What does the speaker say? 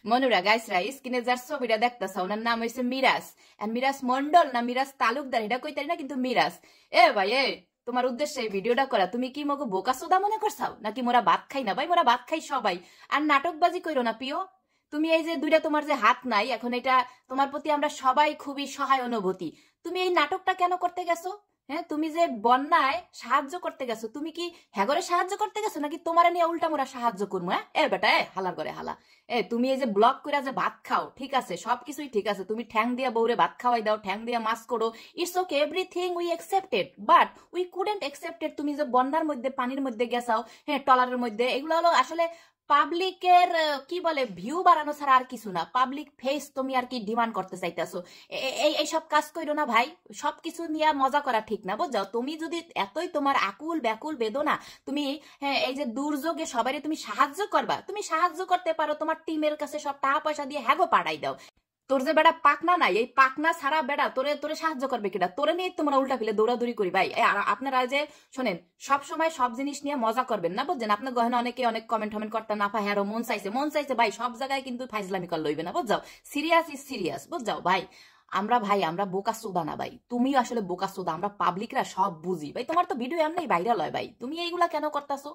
মনুরা গাইসরা স্ক্রিনে যার ছবিটা দেখতেছ ওনার নাম হইছে মিরাজ। আর মিরাজ মন্ডল না মিরাজ তালুকদার এটা কইতারি না, কিন্তু মিরাজ। এ ভাই এ, তোমার উদ্দেশ্যে এই ভিডিওটা করা, তুমি কি মগো বোকা সোদা মনে করছাও নাকি? মোরা ভাত খাই না ভাই, মোরা ভাত খাই সবাই। আর নাটকবাজি কইরো না প্রিয়। তুমি এই যে দুইটা তোমার যে হাত নাই এখন, এটা তোমার প্রতি আমরা সবাই খুবই সহায় অনুভূতি। তুমি এই নাটকটা কেন করতে গেছো? হ্যাঁ, তুমি যে বন্যায় সাহায্য করতে গেছো, তুমি কি হ্যাগরে সাহায্য করতে গেছো নাকি তোমার নিয়ে উল্টা মোরা সাহায্য করবো? হ্যাঁ এ বেটা, এ হালার করে হালা। তুমি এই যে ব্লগ করে যে ভাত খাও, ঠিক আছে, সবকিছুই ঠিক আছে, তুমি ঠ্যাং দিয়া বউরে ভাত খাওয়াই দাও, ঠ্যাং দিয়া মাছ করো, it's okay, everything we accepted, but we couldn't accepted তুমি যে বন্যার মধ্যে পানির মধ্যে গেছাও, হ্যাঁ ট্রলারের মধ্যে। এগুলো হলো আসলে পাবলিকের কি বলে ভিউ বাড়ানো ছাড়া আর কিছু না। পাবলিক ফেস তুমি আর কি ডিমান্ড করতে চাইতেছো? এই সব কাজ করো না ভাই। সবকিছু নিয়ে মজা করা ঠিক না, বুঝছো? তুমি যদি এতই তোমার আকুল ব্যাকুল বেদনা, তুমি হ্যাঁ এই যে দুর্যোগে সবারই তুমি সাহায্য করবা, তুমি সাহায্য করতে পারো, তোমার টিমের কাছে সব টাকা পয়সা দিয়ে হ্যাগো পাঠাই দাও। তোর যে বেটা পাকনা নাই, এই পাকনা ছাড়া বেটা তোরে তোরে সাহায্য করবে কিনা? তোরে নিয়ে তোমরা উল্টা ফেলে দৌড়াদৌড়ি করি ভাই। আপনারা যে শোনেন, সব সময় সব জিনিস নিয়ে মজা করবেন না, বুঝছেন? আপনার গহনা অনেকে অনেক কমেন্ট টমেন্ট করতে না পায়, হ্যাঁ মন চাইছে ভাই, সব জায়গায় কিন্তু ফাইজলামি কর লইবে না, বুঝাও? সিরিয়াস ইজ সিরিয়াস, বুঝাও ভাই? আমরা বোকা সোদা না ভাই, তুমি আসলে বোকা সোদা। আমরা পাবলিকরা সব বুঝি ভাই, তোমার তো ভিডিও এমনি ভাইরাল হয় ভাই, তুমি এইগুলা কেন করতেছো?